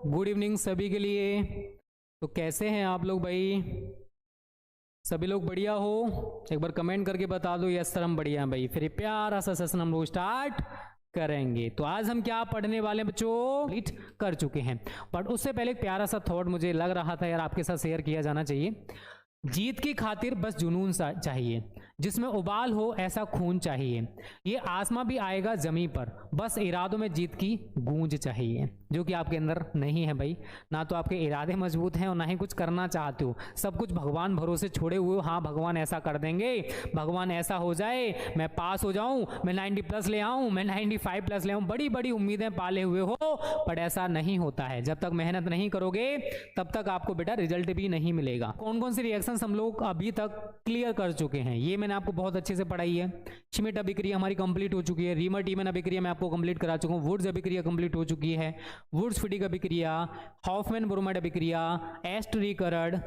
Good evening सभी के लिए। तो कैसे हैं आप लोग भाई? सभी लोग बढ़िया हो? एक बार कमेंट करके बता दो यस सर हम बढ़िया हैं भाई। फिर ये प्यारा सा सेशन हम लोग स्टार्ट करेंगे। तो आज हम क्या पढ़ने वाले हैं बच्चों? कंप्लीट कर चुके हैं, बट उससे पहले एक प्यारा सा थॉट मुझे लग रहा था यार आपके साथ शेयर किया जाना चाहिए। जीत की खातिर बस जुनून चाहिए, जिसमें उबाल हो ऐसा खून चाहिए। ये आसमां भी आएगा जमीन पर, बस इरादों में जीत की गूंज चाहिए, जो कि आपके अंदर नहीं है भाई। ना तो आपके इरादे मजबूत हैं और ना ही कुछ करना चाहते हो। सब कुछ भगवान भरोसे छोड़े हुए हो। हाँ भगवान ऐसा कर देंगे, भगवान ऐसा हो जाए, मैं पास हो जाऊं, मैं 90 प्लस ले आऊं, मैं 95 प्लस ले आऊं, बड़ी बड़ी उम्मीदें पाले हुए हो। पर ऐसा नहीं होता है। जब तक मेहनत नहीं करोगे तब तक आपको बेटा रिजल्ट भी नहीं मिलेगा। कौन कौन सी रिएक्शन हम लोग अभी तक क्लियर कर चुके हैं ये मैंने आपको बहुत अच्छे से पढ़ाई है। श्मिट अभिक्रिया हमारी कंप्लीट हो चुकी है। रीमर टीमन अभिक्रिया मैं आपको कंप्लीट करा चुका हूं। वुड्स अभिक्रिया कंप्लीट हो चुकी है। वुड्स फिटिक अभिक्रिया, हॉफमैन ब्रोमाइड अभिक्रिया, एस्ट रिकर्ड,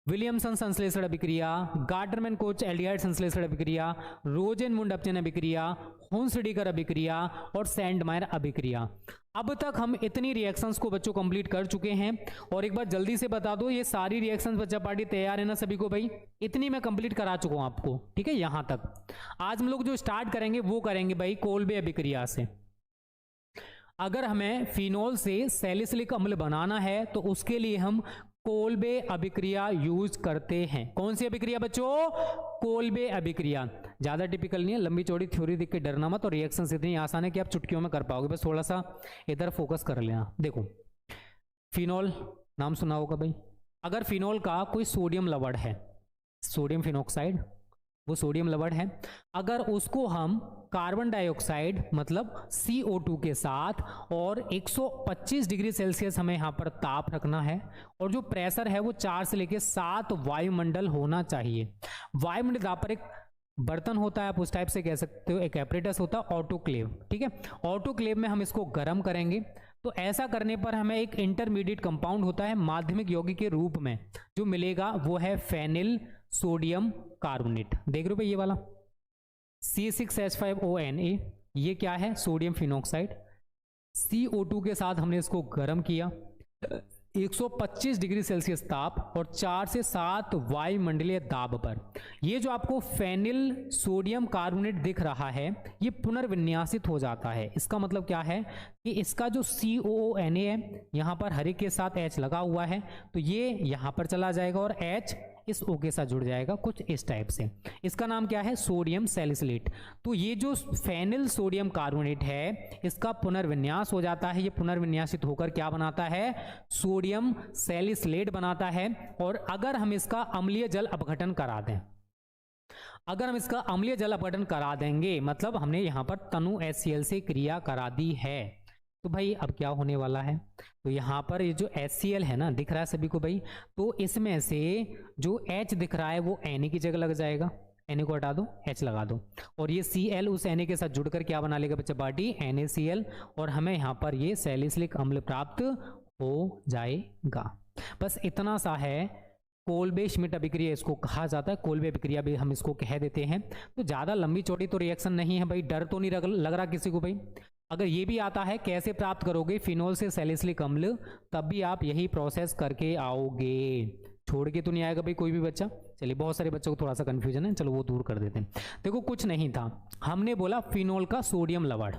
विलियमसन संश्लेषण अभिक्रिया, गार्टरमैन कोच एल्डिहाइड संश्लेषण अभिक्रिया, रोजेनमुंड अपचयन अभिक्रिया, हुंसडीकर अभिक्रिया और सैंडमायर अभिक्रिया। अब तक हम इतनी रिएक्शंस को बच्चों कंप्लीट कर चुके हैं। और एक बार जल्दी से बता दो, ये सारी रिएक्शंस बच्चा पार्टी तैयार है ना सभी को भाई? इतनी मैं कंप्लीट करा चुका हूं आपको, ठीक है। यहां तक आज हम लोग जो स्टार्ट करेंगे वो करेंगे भाई कोल्बे अभिक्रिया से। अगर हमें फिनोल से सैलिसिलिक अम्ल बनाना है तो उसके लिए हम कोल्बे अभिक्रिया यूज करते हैं। कौन सी अभिक्रिया बच्चों? कोल्बे अभिक्रिया। ज्यादा टिपिकल नहीं है, लंबी चौड़ी थ्योरी देख के डरना मत। और रिएक्शंस इतनी आसान है कि आप चुटकियों में कर पाओगे, बस थोड़ा सा इधर फोकस कर लेना। देखो फिनोल नाम सुना होगा भाई। अगर फिनोल का कोई सोडियम लवण है, सोडियम फिनोक्साइड, वो सोडियम लवण है, अगर उसको हम कार्बन डाइऑक्साइड मतलब CO2 के साथ और 125 डिग्री सेल्सियस हमें यहाँ पर ताप रखना है, और जो प्रेशर है वो 4 से लेके 7 वायुमंडल होना चाहिए। वायुमंडल यहाँ पर एक बर्तन होता है, आप उस टाइप से कह सकते हो, एक एपरेटस होता है, ऑटोक्लेव, ठीक है। ऑटोक्लेव में हम इसको गर्म करेंगे। तो ऐसा करने पर हमें एक इंटरमीडिएट कंपाउंड होता है माध्यमिक यौगिक के रूप में, जो मिलेगा वो है फेनिल सोडियम कार्बोनेट। देख रहे हो भाई ये वाला C6H5ONA, ये क्या है? Sodium phenoxide. CO2 के साथ हमने इसको गर्म किया 125 डिग्री सेल्सियस ताप और 4 से 7 वायुमंडलीय दाब पर। ये जो आपको फेनिल सोडियम कार्बोनेट दिख रहा है ये पुनर्विन्यासित हो जाता है। इसका मतलब क्या है कि इसका जो COONA है, यहाँ पर हर एक के साथ H लगा हुआ है, तो ये यहाँ पर चला जाएगा और H इस O के साथ जुड़ जाएगा, कुछ इस टाइप से। इसका नाम क्या है? Sodium salicylate. तो ये जो फेनिल सोडियम कार्बोनेट है इसका पुनर्विन्यास हो जाता है। ये पुनर्विन्यासित होकर क्या बनाता है? सोडियम सैलिसिलेट बनाता है। और अगर हम इसका अम्लीय जल अपघटन करा दें, अगर हम इसका अम्लीय जल अपघटन करा देंगे, मतलब हमने यहां पर तनु HCl से क्रिया करा दी है, तो भाई अब क्या होने वाला है? तो यहाँ पर ये जो HCl है ना, दिख रहा है सभी को भाई, तो इसमें से जो H दिख रहा है वो Na की जगह लग जाएगा। Na को हटा दो, H लगा दो, और ये Cl उस Na के साथ जुड़कर क्या बना लेगा बच्चा पार्टी? NaCl। और हमें यहाँ पर ये सैलिसिलिक अम्ल प्राप्त हो जाएगा। बस इतना सा है। कोल्बे श्मिट अभिक्रिया इसको कहा जाता है, कोल्बे अभिक्रिया भी हम इसको कह देते हैं। तो ज्यादा लंबी चौड़ी तो रिएक्शन नहीं है भाई, डर तो नहीं लग रहा किसी को भाई? अगर ये भी आता है कैसे प्राप्त करोगे फिनोल से सैलिसिलिक अम्ल, तब भी आप यही प्रोसेस करके आओगे, छोड़ के तो नहीं आएगा भाई कोई भी बच्चा। चलिए, बहुत सारे बच्चों को थोड़ा सा कंफ्यूजन है, चलो वो दूर कर देते हैं। देखो कुछ नहीं था, हमने बोला फिनोल का सोडियम लवण।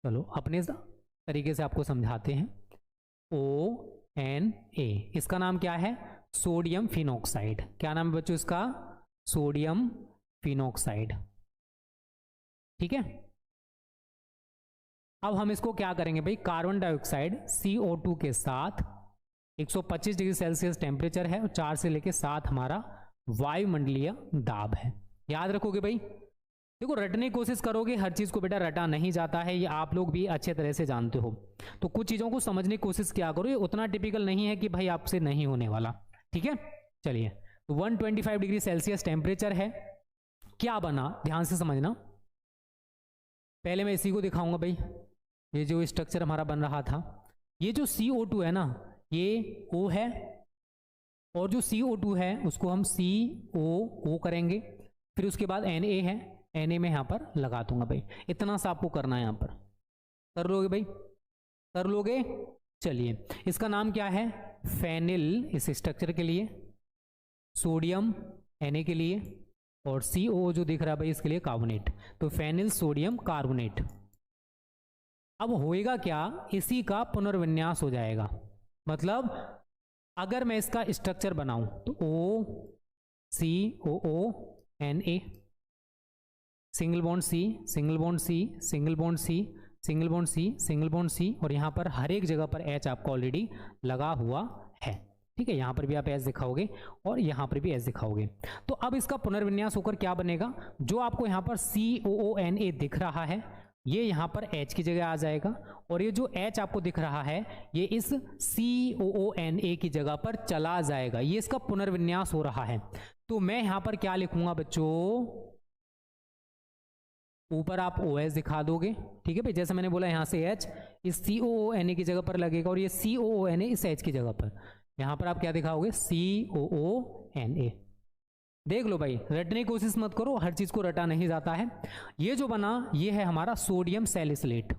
चलो अपने तरीके से आपको समझाते हैं। ONA, इसका नाम क्या है? Sodium phenoxide. क्या नाम है बच्चों इसका? सोडियम फिनोक्साइड, ठीक है। अब हम इसको क्या करेंगे भाई? कार्बन डाइऑक्साइड CO2 के साथ 125 डिग्री सेल्सियस टेम्परेचर है और 4 से लेके 7 हमारा वायुमंडलीय दाब है। याद रखोगे भाई? देखो रटने की कोशिश करोगे, हर चीज को बेटा रटा नहीं जाता है, ये आप लोग भी अच्छे तरह से जानते हो। तो कुछ चीजों को समझने की कोशिश क्या करो, ये उतना टिपिकल नहीं है कि भाई आपसे नहीं होने वाला, ठीक है। चलिए, तो 125 डिग्री सेल्सियस टेम्परेचर है। क्या बना, ध्यान से समझना। पहले मैं इसी को दिखाऊंगा भाई, ये जो स्ट्रक्चर हमारा बन रहा था, ये जो CO2 है ना, ये O है, और जो CO2 है उसको हम COO करेंगे, फिर उसके बाद Na है, Na में यहाँ पर लगा दूंगा भाई। इतना सा आपको करना है, यहाँ पर कर लोगे भाई? कर लोगे? चलिए, इसका नाम क्या है? फेनिल इस स्ट्रक्चर के लिए, सोडियम Na के लिए, और COO जो दिख रहा है भाई इसके लिए कार्बोनेट, तो फेनिल सोडियम कार्बोनेट। अब होएगा क्या, इसी का पुनर्विन्यास हो जाएगा। मतलब अगर मैं इसका स्ट्रक्चर बनाऊं तो OCOO Na, single bond C, single bond C, single bond C, single bond C, single bond C, और यहाँ पर हर एक जगह पर H आपको ऑलरेडी लगा हुआ है। ठीक है, यहाँ पर भी आप H दिखाओगे और यहाँ पर भी H दिखाओगे। तो अब इसका पुनर्विन्यास होकर क्या बनेगा, जो आपको यहाँ पर COONA दिख रहा है ये यहाँ पर H की जगह आ जाएगा, और ये जो H आपको दिख रहा है ये इस COONA की जगह पर चला जाएगा। ये इसका पुनर्विन्यास हो रहा है। तो मैं यहाँ पर क्या लिखूंगा बच्चों, ऊपर आप OH दिखा दोगे। ठीक है भाई, जैसे मैंने बोला यहाँ से H इस COONA की जगह पर लगेगा, और ये COONA इस H की जगह पर, यहाँ पर आप क्या दिखाओगे, COONA। देख लो भाई, रटने की कोशिश मत करो, हर चीज को रटा नहीं जाता है। ये जो बना ये है हमारा सोडियम सैलिसिलेट,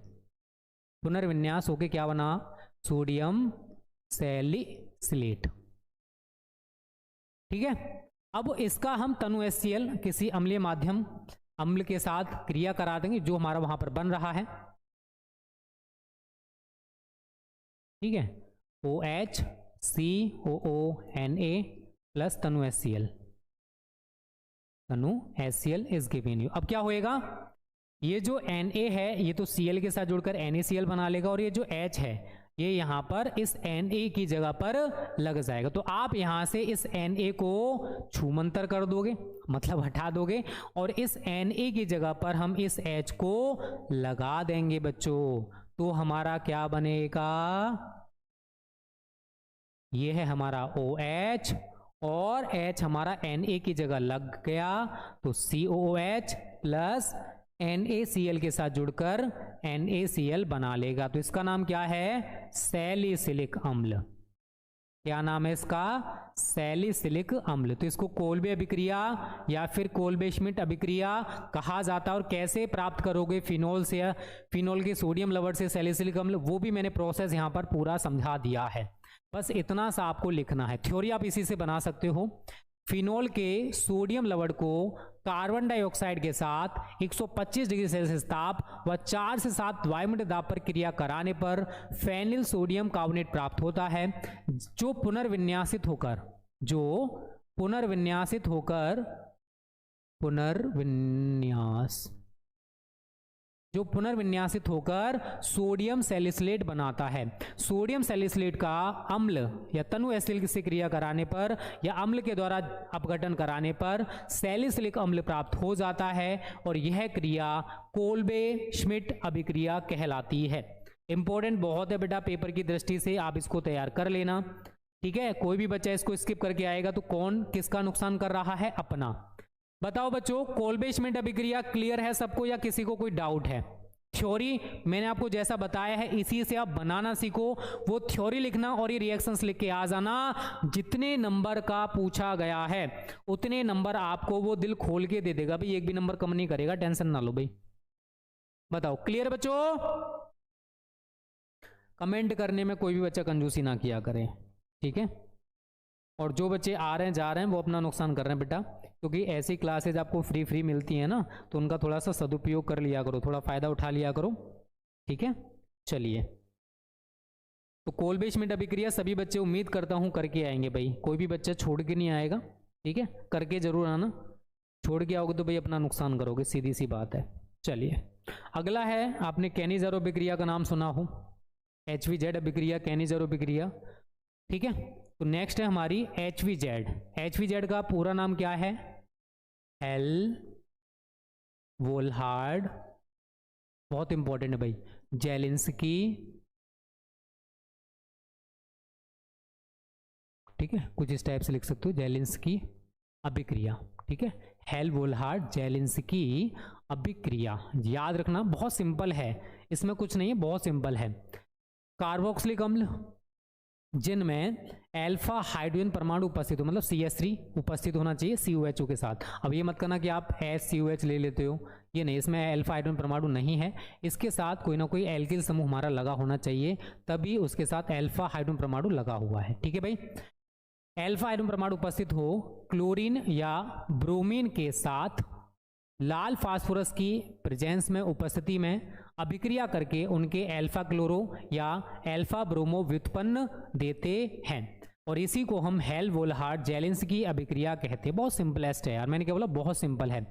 पुनर्विन्यास होके क्या बना, सोडियम सैलिसिलेट। ठीक है, अब इसका हम तनु HCl किसी अम्लीय माध्यम अम्ल के साथ क्रिया करा देंगे जो हमारा वहां पर बन रहा है। ठीक है, OH COONA plus Tanu HCl, Tanu HCl is given you. अब क्या होएगा, ये जो Na है ये तो Cl के साथ जुड़कर NaCl बना लेगा, और ये जो H है ये यहाँ पर इस Na की जगह पर लग जाएगा। तो आप यहाँ से इस Na को छूमंतर कर दोगे, मतलब हटा दोगे, और इस Na की जगह पर हम इस H को लगा देंगे बच्चों। तो हमारा क्या बनेगा, ये है हमारा OH, और H हमारा Na की जगह लग गया, तो COOH प्लस NaCl के साथ जुड़कर NaCl बना लेगा। तो इसका नाम क्या है, सैलिसिलिक अम्ल। क्या नाम है इसका, सैलिसिलिक अम्ल। तो इसको कोल्बे अभिक्रिया या फिर कोल्बे श्मिट अभिक्रिया कहा जाता है। और कैसे प्राप्त करोगे फिनोल से, या फिनोल के सोडियम लवण से सैलिसिलिक अम्ल, वो भी मैंने प्रोसेस यहाँ पर पूरा समझा दिया है। बस इतना सा आपको लिखना है, थ्योरी आप इसी से बना सकते हो। फिनोल के सोडियम लवण को कार्बन डाइऑक्साइड के साथ 125 डिग्री सेल्सियस ताप व 4 से 7 वायुमंडलीय दाब पर क्रिया कराने पर फेनिल सोडियम कार्बोनेट प्राप्त होता है, जो पुनर्विन्यासित होकर सोडियम सैलिसिलेट बनाता है। सोडियम सैलिसिलेट का अम्ल या तनु एसिड से क्रिया कराने पर या अम्ल के द्वारा अपघटन कराने पर सैलिसिलिक अम्ल प्राप्त हो जाता है, और यह क्रिया कोल्बे श्मिट अभिक्रिया कहलाती है। इंपॉर्टेंट बहुत है बेटा, पेपर की दृष्टि से आप इसको तैयार कर लेना। ठीक है, कोई भी बच्चा इसको स्किप करके आएगा तो कौन किसका नुकसान कर रहा है, अपना। बताओ बच्चों, कोल्बे श्मिट अभिक्रिया क्लियर है सबको या किसी को कोई डाउट है? थ्योरी मैंने आपको जैसा बताया है इसी से आप बनाना सीखो, वो थ्योरी लिखना और ये रिएक्शंस लिख के आ जाना। जितने नंबर का पूछा गया है उतने नंबर आपको वो दिल खोल के दे देगा भाई, एक भी नंबर कम नहीं करेगा, टेंशन ना लो भाई। बताओ क्लियर बच्चों? कमेंट करने में कोई भी बच्चा कंजूसी ना किया करे, ठीक है? और जो बच्चे आ रहे हैं जा रहे हैं वो अपना नुकसान कर रहे हैं बेटा, क्योंकि ऐसी क्लासेज आपको फ्री मिलती है ना, तो उनका थोड़ा सा सदुपयोग कर लिया करो, थोड़ा फायदा उठा लिया करो, ठीक है? चलिए, तो कोल्बे श्मिट अभिक्रिया सभी बच्चे उम्मीद करता हूं करके आएंगे भाई, कोई भी बच्चा छोड़ के नहीं आएगा, ठीक है? करके जरूर आना, छोड़ के आओगे तो भाई अपना नुकसान करोगे, सीधी सी बात है। चलिए, अगला है, आपने कैनिज़ेरो अभिक्रिया का नाम सुना हो, HVZ अभिक्रिया, कैनिज़ेरो अभिक्रिया, ठीक है? तो नेक्स्ट है हमारी HVZ। HVZ का पूरा नाम क्या है? हेल वोल्हार्ड, बहुत इंपॉर्टेंट है भाई, जेलिंस्की, ठीक है? कुछ इस टाइप से लिख सकते हो, जेलिंस्की अभिक्रिया, ठीक है? हेल वोल्हार्ड जेलिंस्की अभिक्रिया, याद रखना, बहुत सिंपल है, इसमें कुछ नहीं है, बहुत सिंपल है। कार्बोक्सिलिक अम्ल, जिनमें अल्फा हाइड्रोजन परमाणु उपस्थित हो, मतलब CH3 उपस्थित होना चाहिए COHO के साथ। अब ये मत करना कि आप HCOH ले लेते हो, ये नहीं, इसमें अल्फा हाइड्रोजन परमाणु नहीं है, इसके साथ कोई ना कोई एल्किल समूह हमारा लगा होना चाहिए, तभी उसके साथ अल्फा हाइड्रोजन परमाणु लगा हुआ है। ठीक है भाई, अल्फा हाइड्रोजन परमाणु उपस्थित हो क्लोरीन या ब्रोमीन के साथ लाल फास्फोरस की प्रेजेंस में, उपस्थिति में अभिक्रिया करके उनके अल्फा क्लोरो या अल्फा ब्रोमो व्युत्पन्न देते हैं, और इसी को हम हेल-वोल्हार्ड जेलिंस्की अभिक्रिया कहते हैं। बहुत सिंपलेस्ट है यार, मैंने क्या बोला, बहुत सिंपल है।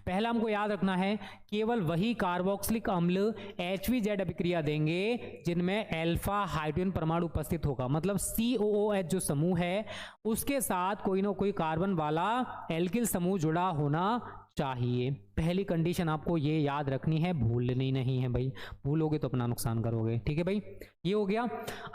पहला हमको याद रखना है, केवल वही कार्बोक्सिलिक अम्ल HVZ अभिक्रिया देंगे जिनमें अल्फा हाइड्रोजन परमाणु उपस्थित होगा, मतलब COOH जो समूह है उसके साथ कोई ना कोई कार्बन वाला एल्किल समूह जुड़ा होना चाहिए। पहली कंडीशन आपको ये याद रखनी है, भूलनी नहीं है भाई, भूलोगे तो अपना नुकसान करोगे। ठीक है भाई, ये हो गया।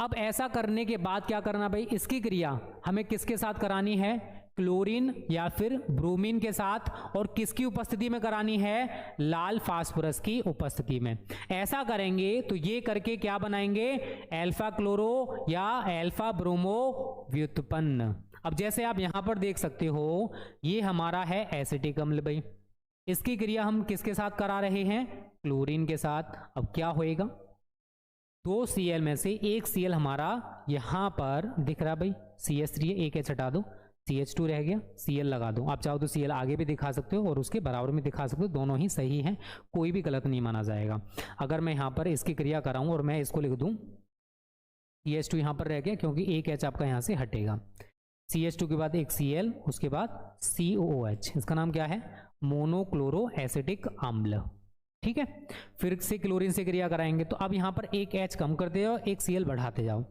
अब ऐसा करने के बाद क्या करना भाई, इसकी क्रिया हमें किसके साथ करानी है, क्लोरीन या फिर ब्रोमीन के साथ, और किसकी उपस्थिति में करानी है, लाल फास्फोरस की उपस्थिति में। ऐसा करेंगे तो ये करके क्या बनाएंगे, अल्फा क्लोरो या अल्फा ब्रोमो व्युत्पन्न। अब जैसे आप यहां पर देख सकते हो, ये हमारा है एसिटिक अम्ल भाई, इसकी क्रिया हम किसके साथ करा रहे हैं, क्लोरीन के साथ। अब क्या होएगा, 2 Cl में से एक Cl हमारा यहां पर दिख रहा भाई, CH3 है, एक H हटा दो, CH2 रह गया, Cl लगा दो। आप चाहो तो Cl आगे भी दिखा सकते हो और उसके बराबर में दिखा सकते हो, दोनों ही सही हैं, कोई भी गलत नहीं माना जाएगा। अगर मैं यहाँ पर इसकी क्रिया कराऊं और मैं इसको लिख दूं, CH2 यहाँ पर रह गया क्योंकि एक H आपका यहाँ से हटेगा, CH2 के बाद एक Cl, उसके बाद COOH, इसका नाम क्या है, मोनोक्लोरो एसिटिक अम्ल। ठीक है, फिर से क्लोरीन से क्रिया कराएंगे, तो अब यहाँ पर एक H कम करते जाओ, एक Cl बढ़ाते जाओ,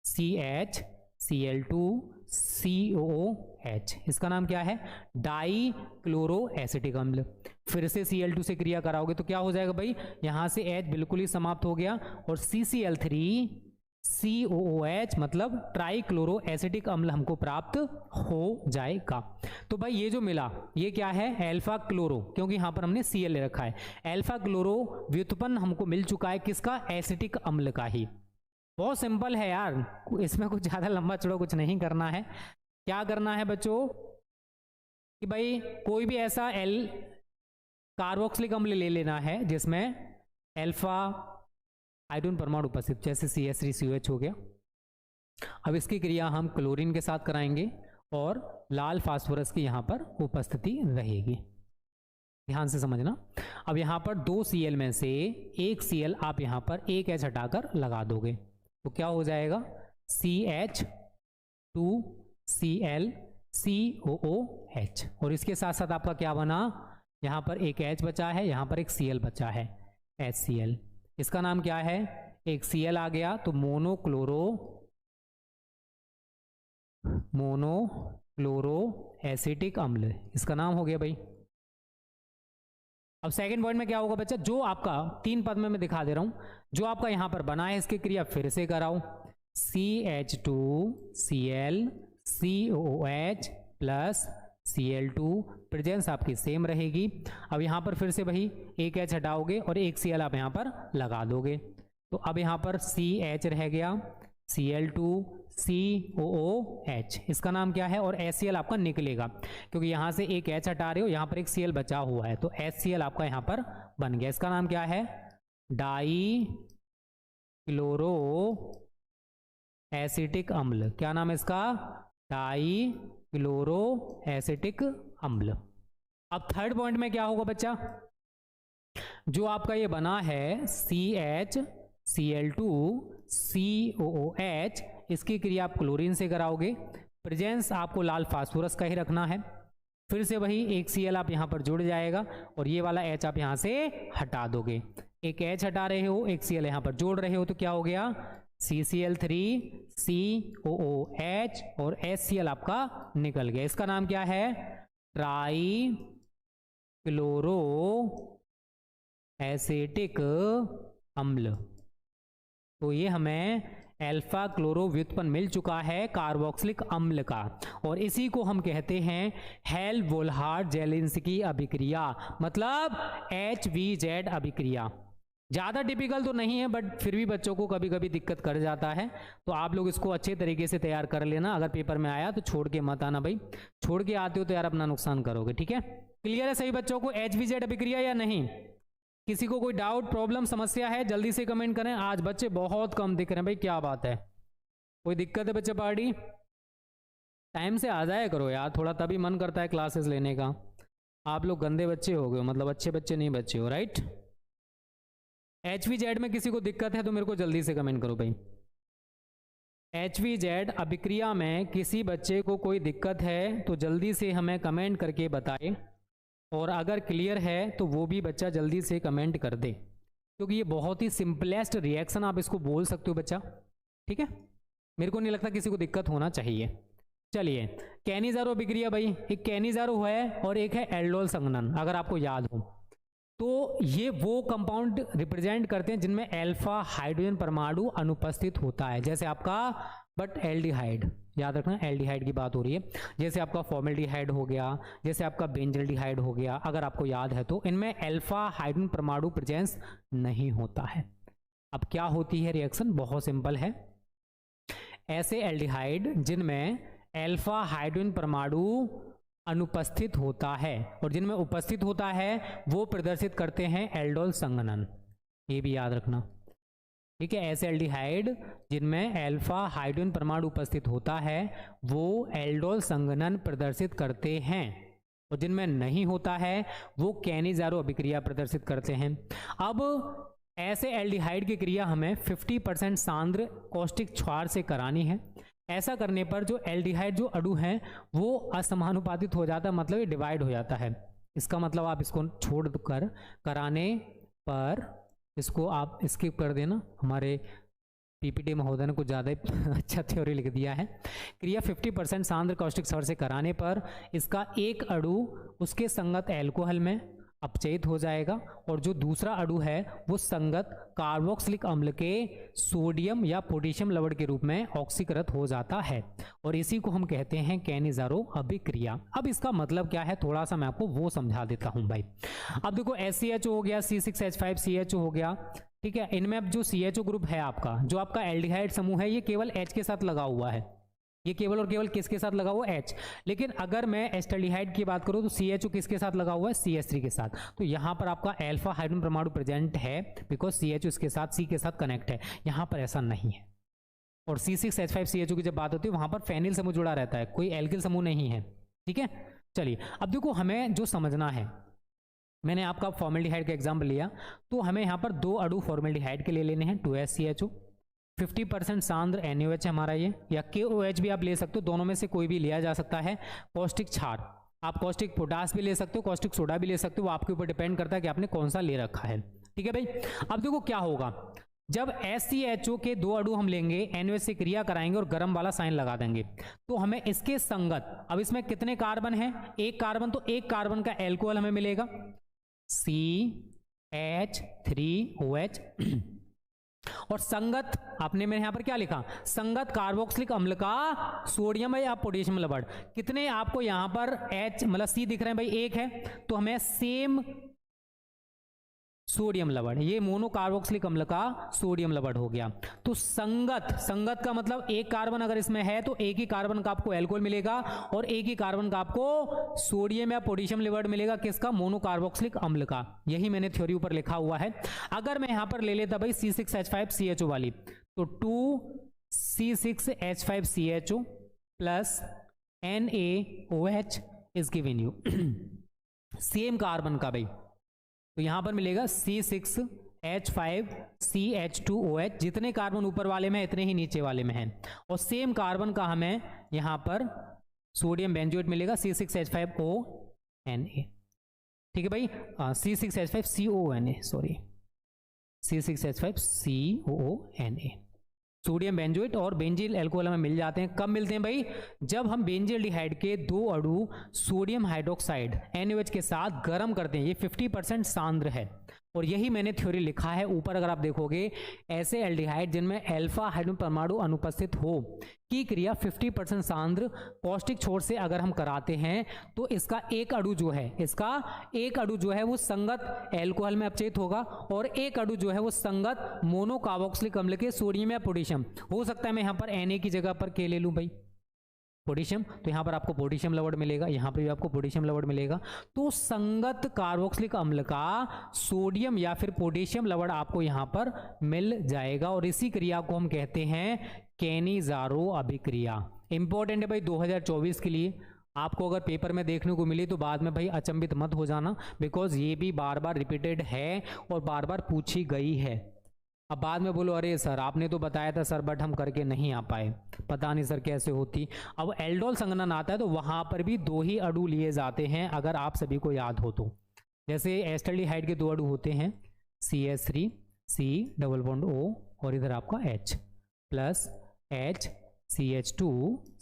CH Cl2 COOH, इसका नाम क्या है, डाई क्लोरो एसिटिक अम्ल। फिर से Cl2 से क्रिया कराओगे तो क्या हो जाएगा भाई, यहाँ से H बिल्कुल ही समाप्त हो गया, और CCl3 COOH मतलब ट्राई क्लोरो एसिटिक अम्ल हमको प्राप्त हो जाएगा। तो भाई ये जो मिला ये क्या है, अल्फा क्लोरो, क्योंकि यहाँ पर हमने Cl ले रखा है, अल्फा क्लोरो व्युत्पन्न हमको मिल चुका है, किसका, एसिटिक अम्ल का ही। बहुत सिंपल है यार, इसमें कुछ ज़्यादा लंबा चौड़ा कुछ नहीं करना है। क्या करना है बच्चों कि भाई कोई भी ऐसा कार्बोक्सिलिक अम्ल ले लेना है जिसमें अल्फा हाइड्रोजन परमाणु उपस्थित, जैसे CH3COH हो गया। अब इसकी क्रिया हम क्लोरीन के साथ कराएंगे और लाल फास्फोरस की यहाँ पर उपस्थिति रहेगी, ध्यान से समझना। अब यहाँ पर 2 Cl में से एक Cl आप यहाँ पर एक H हटाकर लगा दोगे तो क्या हो जाएगा, CH2Cl COOH, और इसके साथ साथ आपका क्या बना, यहाँ पर एक H बचा है, यहाँ पर एक Cl बचा है, HCl, इसका नाम क्या है, एक Cl आ गया तो मोनोक्लोरो एसिटिक अम्ल, इसका नाम हो गया भाई। अब सेकंड पॉइंट में क्या होगा बच्चा, जो आपका 3 पद में मैं दिखा दे रहा हूं, जो आपका यहां पर बना है इसकी क्रिया फिर से कराओ, CH2Cl COOH plus Cl2, presence आपकी सेम रहेगी। अब यहाँ पर फिर से भाई एक H हटाओगे और एक Cl आप यहाँ पर लगा दोगे, तो अब यहाँ पर CH रह गया, Cl2 COOH, इसका नाम क्या है, और HCl आपका निकलेगा क्योंकि यहाँ से एक H हटा रहे हो, यहाँ पर एक Cl बचा हुआ है, तो HCl आपका यहाँ पर बन गया। इसका नाम क्या है, डाई क्लोरो एसिटिक अम्ल। क्या नाम है इसका, डाई क्लोरो एसिटिक अम्ल। अब थर्ड पॉइंट में क्या होगा बच्चा, जो आपका ये बना है CHCl2 COOH, इसकी क्रिया आप क्लोरीन से कराओगे, प्रेजेंस आपको लाल फास्फोरस का ही रखना है। फिर से वही एक Cl आप यहाँ पर जुड़ जाएगा और ये वाला H आप यहाँ से हटा दोगे, एक H हटा रहे हो, एक Cl यहाँ पर जोड़ रहे हो, तो क्या हो गया, CCl3 COOH और HCl आपका निकल गया। इसका नाम क्या है, ट्राई क्लोरो एसिटिक अम्ल। तो ये हमें अल्फा क्लोरो व्युत्पन्न मिल चुका है कार्बोक्सिलिक अम्ल का, और इसी को हम कहते हैं हेल-वोल्हार्ड जेलिंस्की अभिक्रिया, मतलब HVZ अभिक्रिया। ज़्यादा टिपिकल तो नहीं है, बट फिर भी बच्चों को कभी कभी दिक्कत कर जाता है, तो आप लोग इसको अच्छे तरीके से तैयार कर लेना। अगर पेपर में आया तो छोड़ के मत आना भाई, छोड़ के आते हो तो यार अपना नुकसान करोगे, ठीक है। क्लियर है सही बच्चों को HVZ अभिक्रिया या नहीं? किसी को कोई डाउट, प्रॉब्लम, समस्या है जल्दी से कमेंट करें। आज बच्चे बहुत कम दिख रहे हैं भाई, क्या बात है, कोई दिक्कत है बच्चे? पार्टी टाइम से आ जाया करो यार थोड़ा, तभी मन करता है क्लासेस लेने का। आप लोग गंदे बच्चे हो गए, मतलब अच्छे बच्चे नहीं बच्चे हो, राइट। HVZ में किसी को दिक्कत है तो मेरे को जल्दी से कमेंट करो भाई। HVZ अभिक्रिया में किसी बच्चे को कोई दिक्कत है तो जल्दी से हमें कमेंट करके बताएं, और अगर क्लियर है तो वो भी बच्चा जल्दी से कमेंट कर दे, क्योंकि ये बहुत ही सिंपलेस्ट रिएक्शन आप इसको बोल सकते हो बच्चा, ठीक है। मेरे को नहीं लगता किसी को दिक्कत होना चाहिए। चलिए, कैनिज़ारो अभिक्रिया भाई, एक कैनिज़ारो है और एक है एल्डोल संघनन, अगर आपको याद हो तो ये वो कंपाउंड रिप्रेजेंट करते हैं जिनमें अल्फा हाइड्रोजन परमाणु अनुपस्थित होता है, जैसे आपका बट एल्डिहाइड, याद रखना एल्डिहाइड की बात हो रही है, जैसे आपका फॉर्मेल्डिहाइड हो गया, जैसे आपका बेंजल्डिहाइड हो गया, अगर आपको याद है तो इनमें अल्फा हाइड्रोजन परमाणु प्रेजेंस नहीं होता है। अब क्या होती है रिएक्शन? बहुत सिंपल है। ऐसे एल्डिहाइड जिनमें अल्फा हाइड्रोजन परमाणु अनुपस्थित होता है और जिनमें उपस्थित होता है वो प्रदर्शित करते हैं एल्डोल संघनन, ये भी याद रखना, ठीक है। ऐसे एल्डिहाइड जिनमें अल्फा हाइड्रोजन परमाणु उपस्थित होता है वो एल्डोल संघनन प्रदर्शित करते हैं, और जिनमें नहीं होता है वो कैनिज़ारो अभिक्रिया प्रदर्शित करते हैं। अब ऐसे एल्डिहाइड की क्रिया हमें 50% सांद्र कौष्टिक क्षार से करानी है। ऐसा करने पर जो एल्डिहाइड जो अणु हैं वो असमानुपातित हो जाता है, मतलब ये डिवाइड हो जाता है। इसका मतलब आप इसको छोड़ कर कराने पर इसको आप स्किप कर देना, हमारे पीपीटी महोदय ने कुछ ज़्यादा ही अच्छा थ्योरी लिख दिया है। क्रिया 50% सांद्र कौष्टिक क्षार से कराने पर इसका एक अणु उसके संगत एल्कोहल में अपचयित हो जाएगा, और जो दूसरा अणु है वो संगत कार्बोक्सिलिक अम्ल के सोडियम या पोटेशियम लवण के रूप में ऑक्सीकृत हो जाता है, और इसी को हम कहते हैं कैनिज़ारो अभिक्रिया। अब इसका मतलब क्या है थोड़ा सा मैं आपको वो समझा देता हूं भाई। अब देखो SCHO हो गया, C6H5CHO हो गया, ठीक है। इनमें अब जो CHO ग्रुप है आपका, जो आपका एल्डिहाइड समूह है, ये केवल H के साथ लगा हुआ है, ये केवल और केवल किसके साथ लगा हुआ है? H। लेकिन अगर मैं एस्टल्डिहाइड की बात करूं तो CHO किसके साथ लगा हुआ है? CH3 के साथ। तो यहां पर आपका अल्फा हाइड्रोजन परमाणु प्रेजेंट है बिकॉज CHO इसके साथ C के साथ कनेक्ट है, यहां पर ऐसा नहीं है। और C6H5CHO की जब बात होती है वहां पर फेनिल समूह जुड़ा रहता है, कोई एल्किल समूह नहीं है, ठीक है। चलिए अब देखो हमें जो समझना है, मैंने आपका फॉर्मेल्डिहाइड का एग्जाम्पल लिया, तो हमें यहाँ पर दो अणु फॉर्मेल्डिहाइड के ले लेने हैं, 2SCHO, 50% सांद्र NaOH है हमारा ये, या KOH भी आप ले सकते हो, दोनों में से कोई भी लिया जा सकता है। कौष्टिक क्षार, आप कौष्टिक पोटास भी ले सकते हो, कौष्टिक सोडा भी ले सकते हो, वो आपके ऊपर डिपेंड करता है कि आपने कौन सा ले रखा है, ठीक है भाई। अब देखो क्या होगा, जब SCHO के दो अणु हम लेंगे, NaOH से क्रिया कराएंगे और गर्म वाला साइन लगा देंगे, तो हमें इसके संगत, अब इसमें कितने कार्बन हैं? एक कार्बन, तो एक कार्बन का एल्कोहल हमें मिलेगा CH3OH और संगत आपने मेरे यहां पर क्या लिखा? संगत कार्बोक्सिलिक अम्ल का सोडियम है या पोटेशियम लवण, कितने आपको यहां पर H मतलब C दिख रहे हैं भाई? एक है, तो हमें सेम सोडियम लवण, ये मोनो कार्बोक्सिलिक अम्ल का सोडियम लवण हो गया। तो संगत का मतलब एक कार्बन अगर इसमें है तो एक ही कार्बन का आपको एल्कोहल मिलेगा और एक ही कार्बन का आपको सोडियम या पोटेशियम लवण मिलेगा, किसका? मोनो कार्बोक्सिलिक अम्ल का। यही मैंने थ्योरी ऊपर लिखा हुआ है। अगर मैं यहां पर ले लेता भाई C6H5CHO वाली, तो 2C6H5CHO plus NaOH is giving you same carbon का भाई, तो यहां पर मिलेगा C6H5CH2OH, जितने कार्बन ऊपर वाले में इतने ही नीचे वाले में हैं, और सेम कार्बन का हमें यहां पर सोडियम बेंजोएट मिलेगा C6H5ONa, ठीक है भाई। C6H5CONa, sorry C6H5CONa, sodium benzoate और बेंजील अल्कोहल हमें मिल जाते हैं। कब मिलते हैं भाई? जब हम बेंजील्डिहाइड के दो अणु सोडियम हाइड्रोक्साइड NaOH के साथ गर्म करते हैं, ये 50% सांद्र है, और यही मैंने थ्योरी लिखा है ऊपर। अगर आप देखोगे, ऐसे एल्डिहाइड जिनमें अल्फा हाइड्रोजन परमाणु अनुपस्थित हो की क्रिया 50% सांद्र पौष्टिक छोर से अगर हम कराते हैं तो इसका एक अणु जो है वो संगत एल्कोहल में अपचयित होगा और एक अणु जो है वो संगत मोनो कार्बोक्सिलिक अम्ल के सोडियम या पोटेशियम। हो सकता है मैं यहाँ पर Na की जगह पर K ले लूँ भाई, पोटेशियम, तो यहाँ पर आपको पोटेशियम लवण मिलेगा, यहाँ पर भी आपको पोटेशियम लवण मिलेगा। तो संगत कार्बोक्सिलिक अम्ल का सोडियम या फिर पोटेशियम लवण आपको यहाँ पर मिल जाएगा और इसी क्रिया को हम कहते हैं केनिज़ारो अभिक्रिया। इंपॉर्टेंट है भाई 2024 के लिए। आपको अगर पेपर में देखने को मिली तो बाद में भाई अचंभित मत हो जाना, बिकॉज ये भी बार बार रिपीटेड है और बार बार पूछी गई है। अब बाद में बोलो अरे सर आपने तो बताया था सर, बट हम करके नहीं आ पाए, पता नहीं सर कैसे होती। अब एल्डोल संघनन आता है तो वहां पर भी 2 ही अणु लिए जाते हैं, अगर आप सभी को याद हो तो। जैसे एस्टल्डिहाइड के 2 अणु होते हैं, CH3 C double bond O और इधर आपका H plus H CH2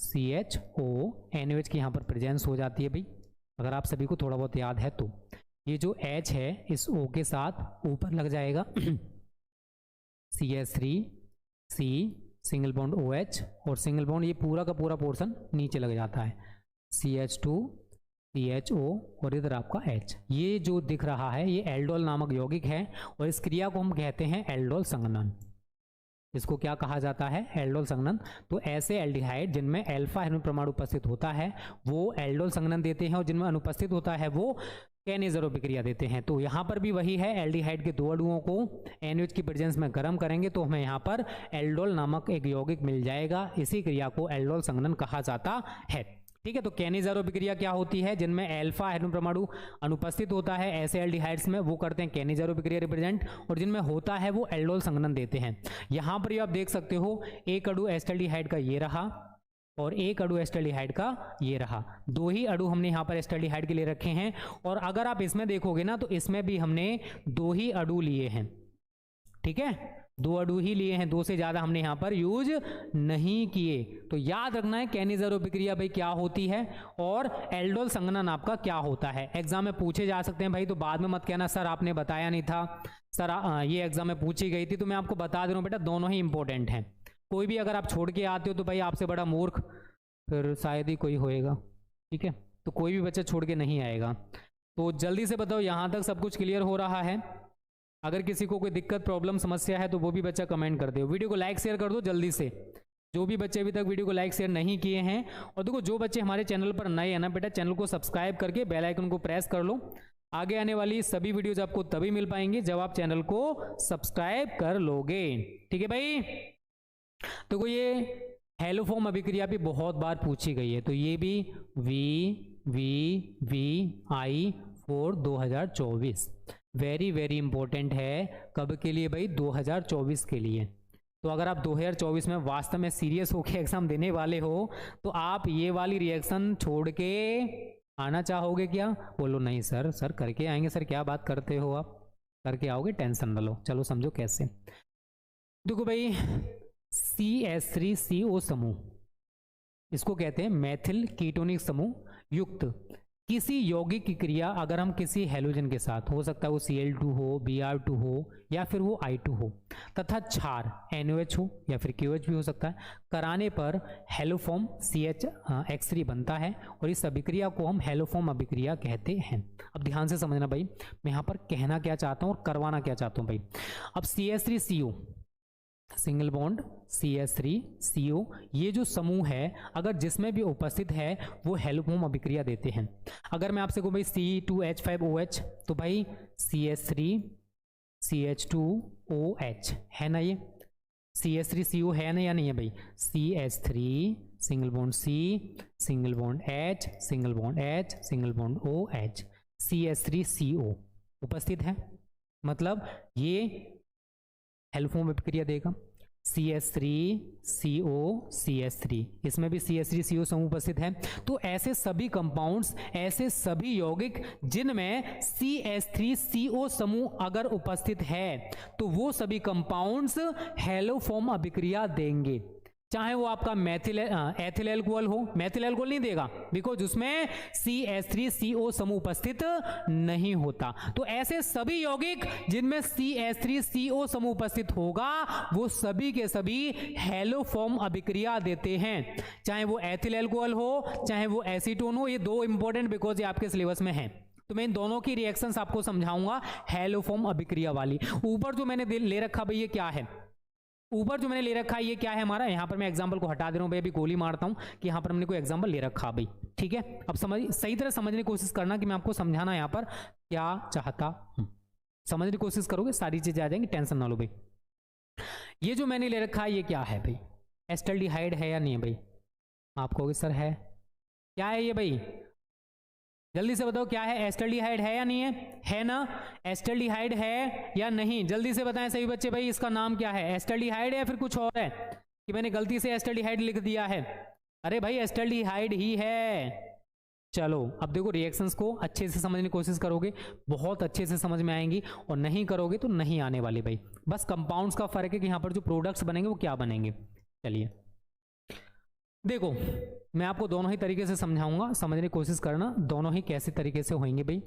CHO NaOH की यहाँ पर प्रेजेंस हो जाती है भाई, अगर आप सभी को थोड़ा बहुत याद है तो। ये जो H है इस O के साथ ऊपर लग जाएगा CH3 C single bond OH और सिंगल बॉन्ड ये पूरा का पूरा पोर्शन नीचे लग जाता है, CH2 CHO और इधर आपका H। ये जो दिख रहा है ये एल्डोल नामक यौगिक है और इस क्रिया को हम कहते हैं एल्डोल संघनन। इसको क्या कहा जाता है? एल्डोल संघनन। तो ऐसे एल्डिहाइड जिनमें अल्फा हाइड्रोजन परमाणु उपस्थित होता है वो एल्डोल संघनन देते हैं और जिनमें अनुपस्थित होता है वो केनिज़ारो अभिक्रिया देते हैं। तो यहाँ पर भी वही है, एल्डिहाइड के 2 अणुओं को NaOH की प्रेजेंस में गर्म करेंगे तो हमें यहाँ पर एल्डोल नामक एक यौगिक मिल जाएगा। इसी क्रिया को एल्डोल संघनन कहा जाता है। ठीक है, तो केनिज़ारो अभिक्रिया क्या होती है? जिनमें अल्फा हाइड्रोजन परमाणु अनुपस्थित होता है ऐसे एल्डिहाइड्स में वो करते हैं केनिज़ारो अभिक्रिया रिप्रेजेंट, और जिनमें होता है वो एल्डोल संघनन देते हैं। यहाँ पर आप देख सकते हो एक अणु एस्टल्डिहाइड का ये रहा और एक अणु एस्टल्डिहाइड का ये रहा। 2 ही अणु हमने यहाँ पर एस्टल्डिहाइड के लिए रखे हैं और अगर आप इसमें देखोगे ना तो इसमें भी हमने 2 ही अणु लिए हैं। ठीक है, 2 अणु ही लिए हैं, 2 से ज्यादा हमने यहाँ पर यूज नहीं किए। तो याद रखना है केनिज़ारो अभिक्रिया भाई क्या होती है और एल्डोल संघनन आपका क्या होता है। एग्जाम में पूछे जा सकते हैं भाई, तो बाद में मत कहना सर आपने बताया नहीं था, सर ये एग्जाम में पूछी गई थी। तो मैं आपको बता दे रहा हूँ बेटा, दोनों ही इंपॉर्टेंट हैं। कोई भी अगर आप छोड़ के आते हो तो भाई आपसे बड़ा मूर्ख फिर शायद ही कोई होएगा। ठीक है, तो कोई भी बच्चा छोड़ के नहीं आएगा। तो जल्दी से बताओ यहाँ तक सब कुछ क्लियर हो रहा है? अगर किसी को कोई दिक्कत प्रॉब्लम समस्या है तो वो भी बच्चा कमेंट कर दे। वीडियो को लाइक शेयर कर दो जल्दी से, जो भी बच्चे अभी तक वीडियो को लाइक शेयर नहीं किए हैं। और देखो जो बच्चे हमारे चैनल पर नए हैं ना बेटा, चैनल को सब्सक्राइब करके बेल आइकन को प्रेस कर लो। आगे आने वाली सभी वीडियोज आपको तभी मिल पाएंगी जब आप चैनल को सब्सक्राइब कर लोगे। ठीक है भाई, तो ये हेलोफॉर्म अभिक्रिया भी बहुत बार पूछी गई है, तो ये भी VVVI for 2024 very very important है। कब के लिए भाई? 2024 के लिए। तो अगर आप 2024 में वास्तव में सीरियस होकर एग्जाम देने वाले हो तो आप ये वाली रिएक्शन छोड़ के आना चाहोगे क्या? बोलो नहीं सर, सर करके आएंगे। सर क्या बात करते हो आप, करके आओगे, टेंशन न लो। चलो समझो कैसे। देखो भाई CH3CO समूह, इसको कहते हैं मैथिल कीटोनिक समूह युक्त किसी यौगिक की क्रिया अगर हम किसी हैलोजन के साथ, हो सकता है वो Cl2 हो, Br2 हो या फिर वो I2 हो, तथा क्षार NaOH हो या फिर KOH भी हो सकता है, कराने पर हेलोफॉर्म CHX3 बनता है और इस अभिक्रिया को हम हेलोफॉर्म अभिक्रिया कहते हैं। अब ध्यान से समझना भाई, मैं यहाँ पर कहना क्या चाहता हूँ और करवाना क्या चाहता हूँ भाई। अब CH3CO सिंगल बॉन्ड CH3CO ये जो समूह है अगर जिसमें भी उपस्थित है वो हेलोफॉर्म अभिक्रिया देते हैं। अगर मैं आपसे कहूँ भाई C2H5OH तो भाई CH3 CH2OH है ना, ये CH3CO है ना या नहीं है भाई? CH3 single bond C single bond H single bond H single bond OH CH3CO उपस्थित है, मतलब ये हेलोफॉर्म अभिक्रिया देगा। CH3CO CH3, इसमें भी CH3CO समूह उपस्थित है। तो ऐसे सभी कंपाउंड्स, ऐसे सभी यौगिक जिनमें CH3CO समूह अगर उपस्थित है तो वो सभी कंपाउंड्स हेलोफॉर्म अभिक्रिया देंगे। चाहे वो आपका एथिल एल्कोहल हो, मेथिल एल्कोहल नहीं देगा बिकॉज उसमें CH3CO समूह उपस्थित नहीं होता। तो ऐसे सभी यौगिक जिनमें CH3CO समूह उपस्थित होगा वो सभी के सभी हैलोफॉर्म अभिक्रिया देते हैं, चाहे वो एथिल एल्कोहल हो चाहे वो एसीटोन हो। ये दो इंपॉर्टेंट बिकॉज ये आपके सिलेबस में है, तो मैं इन दोनों की रिएक्शंस आपको समझाऊंगा हैलोफॉर्म अभिक्रिया वाली। ऊपर जो मैंने ले रखा भाई ये क्या है, ऊपर जो मैंने ले रखा है ये क्या है हमारा, यहाँ पर मैं एग्जांपल को हटा दे रहा हूँ भाई, अभी गोली मारता हूँ कि यहाँ पर हमने कोई एग्जांपल ले रखा भाई, ठीक है। अब समझ, सही तरह समझने की कोशिश करना कि मैं आपको समझाना यहाँ पर क्या चाहता हूँ। समझने की कोशिश करोगे सारी चीजें आ जाएंगी, टेंशन ना लो भाई। ये जो मैंने ले रखा है ये क्या है भाई, एस्टल्डिहाइड है या नहीं है भाई? आप कहोगे सर है, क्या है ये भाई? जल्दी से बताओ क्या है, एस्टल्डिहाइड है या नहीं है ना? एस्टल्डिहाइड है या नहीं, जल्दी से बताएं सभी बच्चे भाई, इसका नाम क्या है? एस्टल्डिहाइड है या फिर कुछ और है कि मैंने गलती से एस्टल्डिहाइड लिख दिया है? अरे भाई एस्टल्डिहाइड ही है। चलो अब देखो रिएक्शंस को अच्छे से समझने की कोशिश करोगे, बहुत अच्छे से समझ में आएंगी, और नहीं करोगे तो नहीं आने वाले भाई। बस कंपाउंड्स का फर्क है कि यहाँ पर जो प्रोडक्ट्स बनेंगे वो क्या बनेंगे। चलिए देखो मैं आपको दोनों ही तरीके से समझाऊंगा, समझने की कोशिश करना दोनों ही कैसे तरीके से होंगे भाई।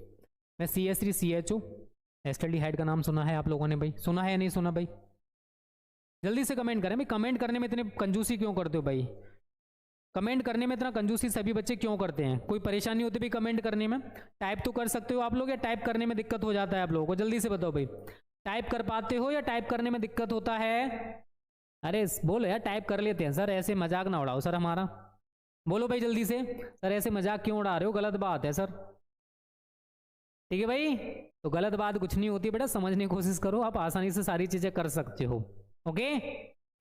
मैं CH3CHO एस्टल्डिहाइड का नाम सुना है आप लोगों ने भाई, सुना है या नहीं सुना भाई? जल्दी से कमेंट करें भाई। कमेंट करने में इतने कंजूसी क्यों करते हो भाई? कमेंट करने में इतना कंजूसी सभी बच्चे क्यों करते हैं? कोई परेशानी होती भी कमेंट करने में? टाइप तो कर सकते हो आप लोग, या टाइप करने में दिक्कत हो जाता है आप लोगों को? जल्दी से बताओ भाई, टाइप कर पाते हो या टाइप करने में दिक्कत होता है? अरे बोलो यार, टाइप कर लेते हैं सर, ऐसे मजाक ना उड़ाओ सर हमारा। बोलो भाई जल्दी से, सर ऐसे मजाक क्यों उड़ा रहे हो, गलत बात है सर। ठीक है भाई, तो गलत बात कुछ नहीं होती बेटा, समझने की कोशिश करो, आप आसानी से सारी चीजें कर सकते हो। ओके,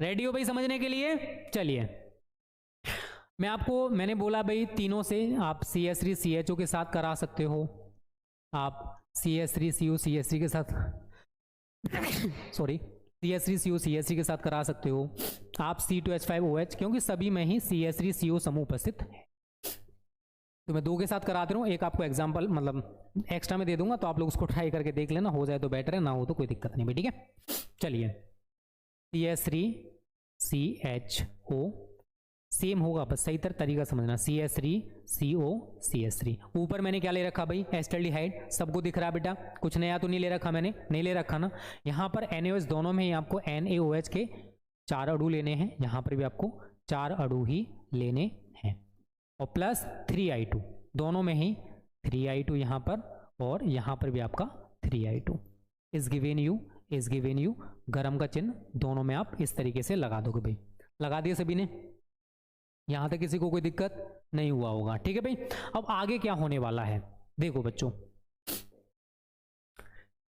रेडी हो भाई समझने के लिए? चलिए मैंने बोला भाई तीनों से आप CH3CHO के साथ करा सकते हो, आप CH3CO CH3 के साथ सॉरी CH3CO CH3 के साथ करा सकते हो, आप C2H5OH, क्योंकि सभी में ही CH3CO समूह उपस्थित है। तो मैं दो के साथ कराते रहूँ, एक आपको एग्जांपल मतलब एक्स्ट्रा में दे दूंगा, तो आप लोग उसको ट्राई करके देख लेना, हो जाए तो बेटर है, ना हो तो कोई दिक्कत नहीं भाई, ठीक है। चलिए CH3CHO सेम होगा, बस सही तरीका समझना, CH3CO CH3। ऊपर मैंने क्या ले रखा भाई, एस्टल्डिहाइड, सबको दिख रहा है बेटा, कुछ नया तो नहीं ले रखा मैंने, नहीं ले रखा ना। यहाँ पर NaOH दोनों में ही आपको NaOH के 4 अणु लेने हैं, यहाँ पर भी आपको 4 अणु ही लेने हैं, और प्लस 3I2, दोनों में ही 3I2 यहाँ पर, और यहाँ पर भी आपका 3I2 इज गिवेन यू गरम का चिन्ह दोनों में आप इस तरीके से लगा दोगे भाई। लगा दिए सभी ने, यहां तक किसी को कोई दिक्कत नहीं हुआ होगा, ठीक है भाई। अब आगे क्या होने वाला है देखो बच्चों,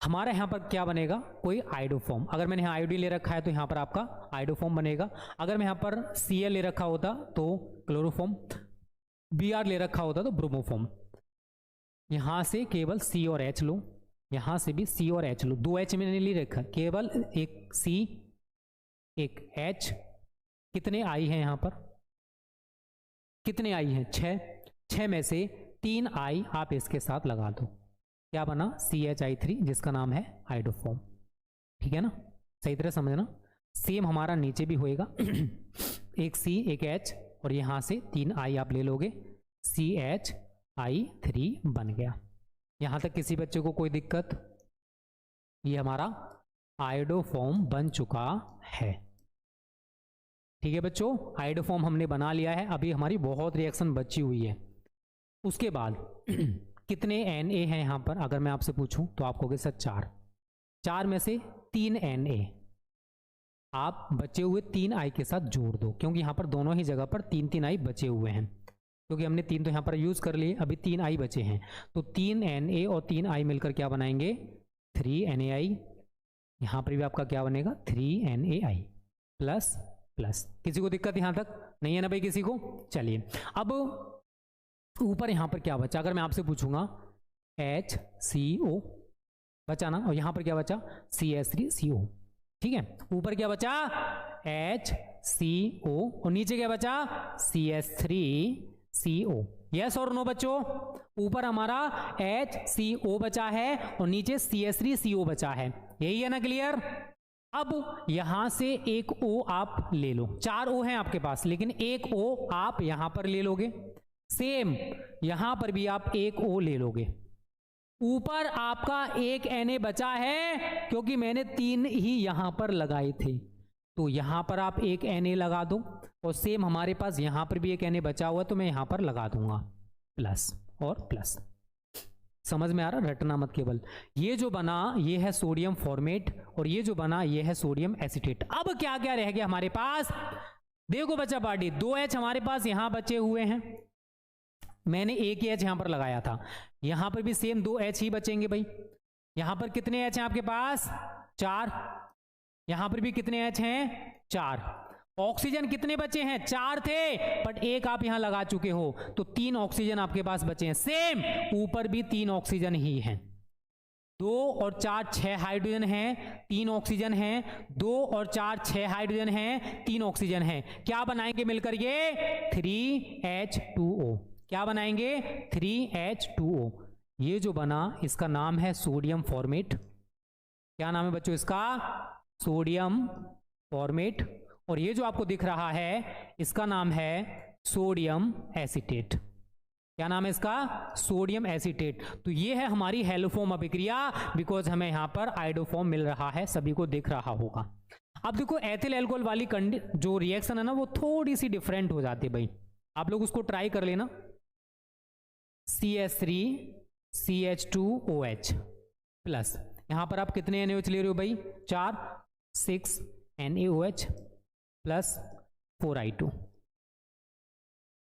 हमारा यहां पर क्या बनेगा, कोई आइडोफॉर्म। अगर मैंने यहाँ आयोडीन ले रखा है तो यहां पर आपका आइडोफॉर्म बनेगा, अगर मैं यहां पर Cl ले रखा होता तो क्लोरोफॉर्म, Br ले रखा होता तो ब्रोमोफॉर्म। यहां से केवल C और H लो, यहां से भी C और H लो, 2 H मैंने ले रखा, केवल एक C एक H, कितने I हैं यहां पर, कितने I हैं, 6 में से 3 I आप इसके साथ लगा दो, क्या बना, CHI3, जिसका नाम है आइडोफॉर्म, ठीक है ना। सही तरह समझना, सेम हमारा नीचे भी होएगा एक C एक H, और यहां से 3 I आप ले लोगे, CHI3 बन गया। यहां तक किसी बच्चे को कोई दिक्कत? ये हमारा आइडोफॉर्म बन चुका है, ठीक है बच्चों, आइडोफॉर्म हमने बना लिया है। अभी हमारी बहुत रिएक्शन बची हुई है। उसके बाद कितने Na हैं यहाँ पर, अगर मैं आपसे पूछूं तो आप कहोगे सर 4 में से 3 Na आप बचे हुए 3 I के साथ जोड़ दो, क्योंकि यहाँ पर दोनों ही जगह पर 3 I बचे हुए हैं, क्योंकि हमने 3 तो यहाँ पर यूज कर लिए, अभी 3 I बचे हैं, तो 3 Na और 3 I मिलकर क्या बनाएंगे, 3 NaI। यहाँ पर भी आपका क्या बनेगा, 3 NaI प्लस प्लस। किसी को दिक्कत यहाँ तक नहीं है ना भाई किसी को? चलिए अब ऊपर यहाँ पर क्या बचा, अगर मैं आपसे पूछूंगा HCO बचा ना, और यहाँ पर क्या बचा, CH3CO, ठीक है। ऊपर क्या बचा, HCO, और नीचे क्या बचा, CH3CO। यस और नो बच्चों? ऊपर हमारा HCO बचा है और नीचे CH3CO बचा है, यही है ना, क्लियर? अब यहां से एक O आप ले लो, 4 O हैं आपके पास, लेकिन एक O आप यहां पर ले लोगे। सेम यहां पर भी आप एक O ले लोगे। ऊपर आपका एक Na बचा है क्योंकि मैंने 3 ही यहां पर लगाए थे, तो यहां पर आप एक Na लगा दो, और सेम हमारे पास यहां पर भी एक Na बचा हुआ है तो मैं यहां पर लगा दूंगा प्लस और प्लस। समझ में आ रहा, रटना मत केवल। ये जो बना ये है सोडियम फॉर्मेट, और ये जो बना ये है सोडियम एसीटेट। अब क्या क्या रह गया हमारे पास, देखो बच्चा पार्टी, 2 H हमारे पास यहां बचे हुए हैं, मैंने एक ही H यहां पर लगाया था, यहां पर भी सेम 2 H ही बचेंगे भाई। यहां पर कितने H हैं आपके पास, 4, यहां पर भी कितने H हैं, 4। ऑक्सीजन कितने बचे हैं, 4 थे, बट एक आप यहां लगा चुके हो, तो 3 ऑक्सीजन आपके पास बचे हैं। सेम ऊपर भी 3 ऑक्सीजन ही हैं, 2 और 4 6 हाइड्रोजन हैं, 3 ऑक्सीजन हैं, 2 और 4 6 हाइड्रोजन हैं, 3 ऑक्सीजन हैं। क्या बनाएंगे मिलकर ये 3H2O। क्या बनाएंगे 3H2O। ये जो बना इसका नाम है सोडियम फॉर्मेट। क्या नाम है बच्चों इसका, सोडियम फॉर्मेट। और ये जो आपको दिख रहा है इसका नाम है सोडियम एसीटेट। क्या नाम है इसका, सोडियम एसीटेट। तो ये है हमारी हेलोफॉर्म अभिक्रिया, बिकॉज हमें यहां पर आइडोफॉर्म मिल रहा है, सभी को दिख रहा होगा। अब देखो एथिल अल्कोहल वाली जो रिएक्शन है ना वो थोड़ी सी डिफरेंट हो जाती है भाई, आप लोग उसको ट्राई कर लेना। CH3CH2OH प्लस, यहां पर आप कितने NaOH ले रहे हो भाई, 4, 6 NaOH प्लस 4I2।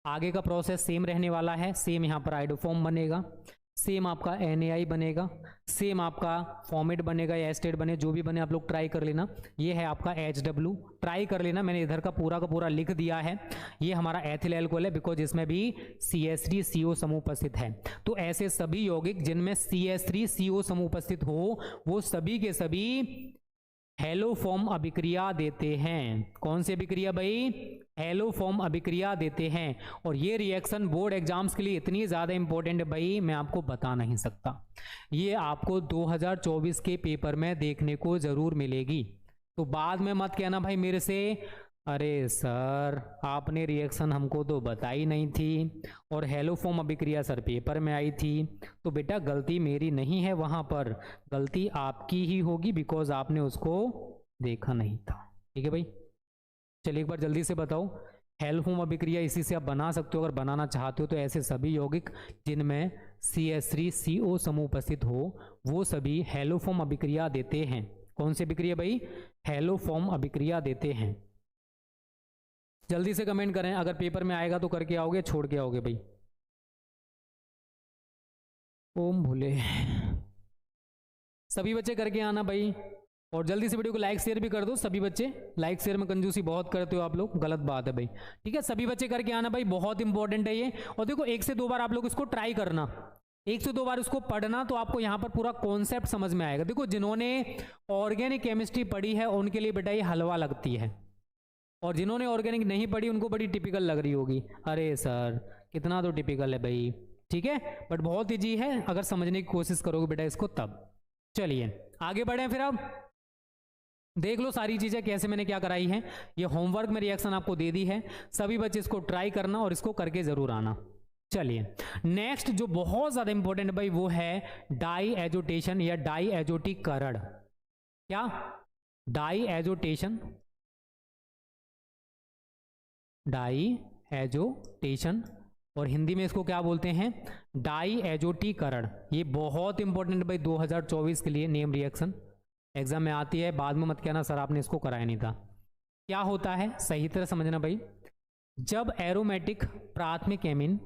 आगे का प्रोसेस सेम रहने वाला है, सेम यहां पर आइडोफॉर्म बनेगा, सेम आपका NaI बनेगा, सेम आपका फॉर्मेट बनेगा या एस्टेट बने, जो भी बने आप लोग ट्राई कर लेना। ये है आपका HW, ट्राई कर लेना, मैंने इधर का पूरा लिख दिया है। ये हमारा एथिल अल्कोहल है, बिकॉज इसमें भी CH3CO समूह उपस्थित है। तो ऐसे सभी यौगिक जिनमें CH3CO समूह उपस्थित हो वो सभी के सभी हेलोफॉर्म अभिक्रिया देते हैं। कौन सी अभिक्रिया भाई, हेलोफॉर्म अभिक्रिया देते हैं। और ये रिएक्शन बोर्ड एग्जाम्स के लिए इतनी ज्यादा इंपॉर्टेंट है भाई, मैं आपको बता नहीं सकता। ये आपको 2024 के पेपर में देखने को जरूर मिलेगी, तो बाद में मत कहना भाई मेरे से, अरे सर आपने रिएक्शन हमको तो बताई नहीं थी और हेलोफॉर्म अभिक्रिया सर पेपर में आई थी। तो बेटा गलती मेरी नहीं है, वहां पर गलती आपकी ही होगी, बिकॉज आपने उसको देखा नहीं था। ठीक है भाई, चलिए एक बार जल्दी से बताओ, हेलोफॉर्म अभिक्रिया इसी से आप बना सकते हो अगर बनाना चाहते हो तो। ऐसे सभी यौगिक जिनमें CH3CO समूह उपस्थित हो वो सभी हेलोफॉर्म अभिक्रिया देते हैं। कौन सी अभिक्रिया भाई, हेलोफॉर्म अभिक्रिया देते हैं। जल्दी से कमेंट करें, अगर पेपर में आएगा तो करके आओगे, छोड़ के आओगे भाई। ओम भोले, सभी बच्चे करके आना भाई, और जल्दी से वीडियो को लाइक शेयर भी कर दो सभी बच्चे। लाइक शेयर में कंजूसी बहुत करते हो आप लोग, गलत बात है भाई। ठीक है, सभी बच्चे करके आना भाई, बहुत इंपॉर्टेंट है ये। और देखो 1 से 2 बार आप लोग इसको ट्राई करना, 1 से 2 बार इसको पढ़ना, तो आपको यहाँ पर पूरा कॉन्सेप्ट समझ में आएगा। देखो जिन्होंने ऑर्गेनिक केमिस्ट्री पढ़ी है उनके लिए बेटा ये हलवा लगती है, और जिन्होंने ऑर्गेनिक नहीं पढ़ी उनको बड़ी टिपिकल लग रही होगी। अरे सर कितना तो टिपिकल है भाई, ठीक है, बट बहुत ईजी है अगर समझने की कोशिश करोगे बेटा इसको तब। चलिए आगे बढ़े, फिर अब देख लो सारी चीजें कैसे मैंने क्या कराई है। ये होमवर्क में रिएक्शन आपको दे दी है, सभी बच्चे इसको ट्राई करना और इसको करके जरूर आना। चलिए नेक्स्ट जो बहुत ज्यादा इंपॉर्टेंट भाई वो है डाई एजोटेशन या डाई एजोटीकरण। क्या, डाई एजोटेशन, डाई एजोटेशन, और हिंदी में इसको क्या बोलते हैं, डाई एजोटीकरण। ये बहुत इंपॉर्टेंट भाई 2024 के लिए नेम रिएक्शन एग्जाम में आती है, बाद में मत कहना सर आपने इसको कराया नहीं था। क्या होता है सही तरह समझना भाई, जब एरोमेटिक प्राथमिक एमीन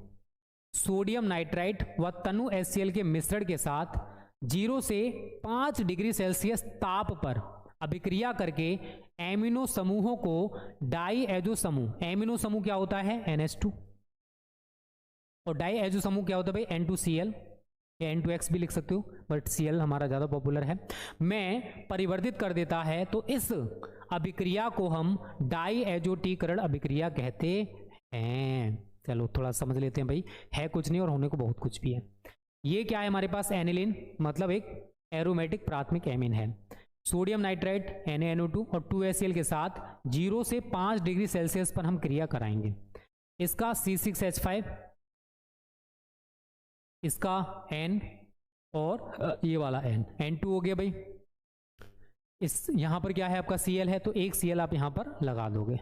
सोडियम नाइट्राइट व तनु HCl के मिश्रण के साथ 0 से 5 डिग्री सेल्सियस ताप पर अभिक्रिया करके एमिनो समूहों को डाई एजो समूह, एमिनो समूह क्या होता है NH2, और डाई एजो समूह क्या होता है भाई N2Cl या N2X भी लिख सकते हो, बट Cl हमारा ज़्यादा पॉपुलर है, में परिवर्तित कर देता है। तो इस अभिक्रिया को हम डाई एजोटीकरण अभिक्रिया कहते हैं। चलो थोड़ा समझ लेते हैं भाई, है कुछ नहीं और होने को बहुत कुछ भी है। ये क्या है हमारे पास एनिलीन, मतलब एक एरोमेटिक प्राथमिक एमीन है। सोडियम नाइट्राइट NaNO2 और 2HCl के साथ 0 से 5 डिग्री सेल्सियस पर हम क्रिया कराएंगे। इसका C6H5, इसका N और ये वाला N2 हो गया भाई। इस यहाँ पर क्या है आपका Cl है, तो एक Cl आप यहाँ पर लगा दोगे,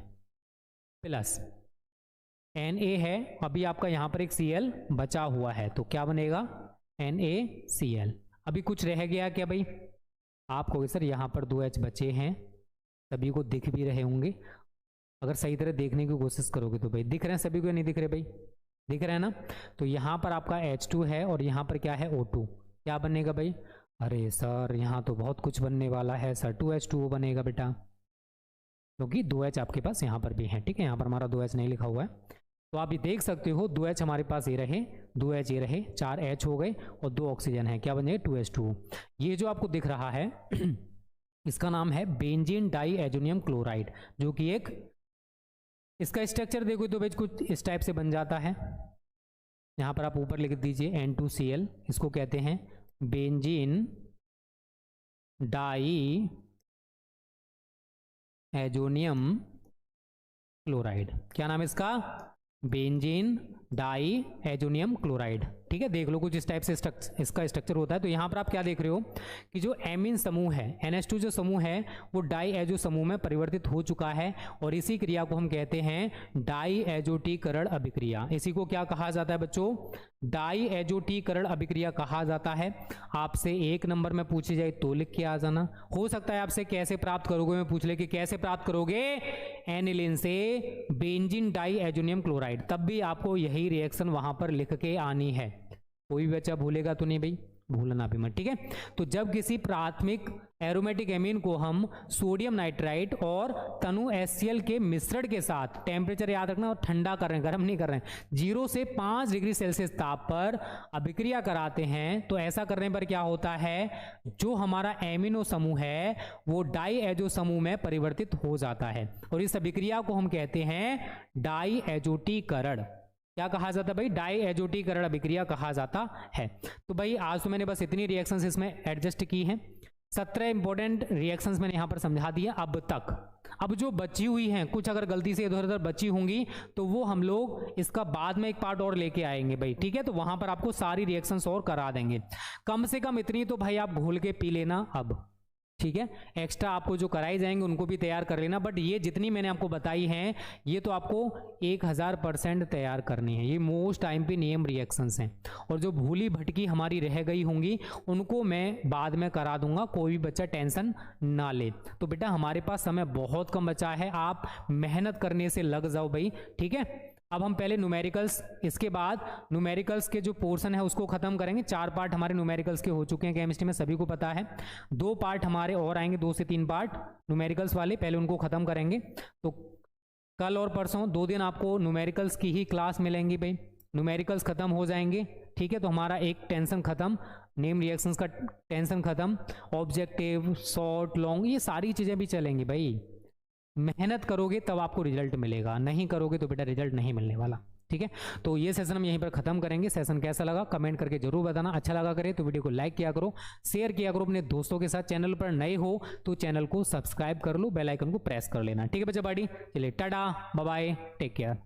प्लस Na है, अभी आपका यहाँ पर एक Cl बचा हुआ है, तो क्या बनेगा NaCl। अभी कुछ रह गया क्या भाई, आप कहोगे सर यहाँ पर 2H बचे हैं, सभी को दिख भी रहे होंगे। अगर सही तरह देखने की कोशिश करोगे तो भाई दिख रहे हैं सभी को, नहीं दिख रहे भाई, दिख रहे हैं ना। तो यहाँ पर आपका H2 है और यहाँ पर क्या है O2, क्या बनेगा भाई, अरे सर यहाँ तो बहुत कुछ बनने वाला है सर, 2H2O बनेगा बेटा, क्योंकि 2H आपके पास यहाँ पर भी है। ठीक है, यहाँ पर हमारा 2H नहीं लिखा हुआ है, तो आप ये देख सकते हो 2H हमारे पास ये रहे, 2H ये रहे, 4 H हो गए और 2 ऑक्सीजन है, क्या बन जाएगा 2H2O। ये जो आपको दिख रहा है इसका नाम है बेंजीन डाई एजोनियम क्लोराइड, जो कि एक, इसका स्ट्रक्चर देखो तो भाई कुछ इस टाइप से बन जाता है। यहाँ पर आप ऊपर लिख दीजिए N2Cl, इसको कहते हैं बेंजीन डाई एजोनियम क्लोराइड। क्या नाम है इसका, बेंजीन डाई एजोनियम क्लोराइड। ठीक है, देख लो कुछ इस टाइप से इसका स्ट्रक्चर होता है। तो यहाँ पर आप क्या देख रहे हो कि जो एमीन समूह है, NH2 जो समूह है वो डाई एजो समूह में परिवर्तित हो चुका है, और इसी क्रिया को हम कहते हैं डाई एजोटीकरण अभिक्रिया। इसी को क्या कहा जाता है बच्चों, डाई एजोटीकरण अभिक्रिया कहा जाता है। आपसे 1 नंबर में पूछी जाए तो लिख के आ जाना। हो सकता है आपसे कैसे प्राप्त करोगे मैं पूछ ले कि कैसे प्राप्त करोगे एनिलीन से बेंजीन डाई एजोनियम क्लोराइड, तब भी आपको यही रिएक्शन वहां पर लिख के आनी है। कोई भी बच्चा भूलेगा तो नहीं भाई, भूलना भी मत। ठीक है, तो जब किसी प्राथमिक एरोमेटिक एमीन को हम सोडियम नाइट्राइट और तनु HCl के मिश्रण के साथ, टेम्परेचर याद रखना और ठंडा कर रहे हैं, गर्म नहीं कर रहे हैं, 0 से 5 डिग्री सेल्सियस ताप पर अभिक्रिया कराते हैं, तो ऐसा करने पर क्या होता है, जो हमारा एमिनो समूह है वो डाई एजो समूह में परिवर्तित हो जाता है, और इस अभिक्रिया को हम कहते हैं डाई एजोटीकरण। क्या कहा जाता है भाई, डाई एजोटीकरण अभिक्रिया कहा जाता है। तो भाई आज तो मैंने बस इतनी रिएक्शंस इसमें एडजस्ट की हैं, 17 इंपॉर्टेंट रिएक्शंस मैंने यहाँ पर समझा दिया अब तक। अब जो बची हुई हैं, कुछ अगर गलती से इधर उधर बची होंगी तो वो हम लोग इसका बाद में एक पार्ट और लेके आएंगे भाई। ठीक है, तो वहां पर आपको सारी रिएक्शंस और करा देंगे। कम से कम इतनी तो भाई आप घोल के पी लेना अब। ठीक है, एक्स्ट्रा आपको जो कराई जाएंगे उनको भी तैयार कर लेना, बट ये जितनी मैंने आपको बताई हैं ये तो आपको 1000% तैयार करनी है। ये मोस्ट IMP रिएक्शंस हैं, और जो भूली भटकी हमारी रह गई होंगी उनको मैं बाद में करा दूंगा, कोई भी बच्चा टेंशन ना ले। तो बेटा हमारे पास समय बहुत कम बचा है, आप मेहनत करने से लग जाओ भाई। ठीक है, अब हम पहले न्यूमेरिकल्स, इसके बाद न्यूमेरिकल्स के जो पोर्शन है उसको खत्म करेंगे। 4 पार्ट हमारे न्यूमेरिकल्स के हो चुके हैं केमिस्ट्री में, सभी को पता है। 2 पार्ट हमारे और आएंगे, 2 से 3 पार्ट न्यूमेरिकल्स वाले, पहले उनको खत्म करेंगे। तो कल और परसों 2 दिन आपको न्यूमेरिकल्स की ही क्लास मिलेंगी भाई। न्यूमेरिकल्स खत्म हो जाएंगे, ठीक है, तो हमारा एक टेंशन खत्म, नेम रिएक्शंस का टेंशन खत्म, ऑब्जेक्टिव, शॉर्ट, लॉन्ग, ये सारी चीजें भी चलेंगी भाई। मेहनत करोगे तब आपको रिजल्ट मिलेगा, नहीं करोगे तो बेटा रिजल्ट नहीं मिलने वाला। ठीक है, तो ये सेशन हम यहीं पर खत्म करेंगे। सेशन कैसा लगा कमेंट करके जरूर बताना, अच्छा लगा करे तो वीडियो को लाइक किया करो, शेयर किया करो अपने दोस्तों के साथ। चैनल पर नए हो तो चैनल को सब्सक्राइब कर लो, बेल आइकन को प्रेस कर लेना। ठीक है बच्चा बाड़ी, चलिए tata bye bye, take care.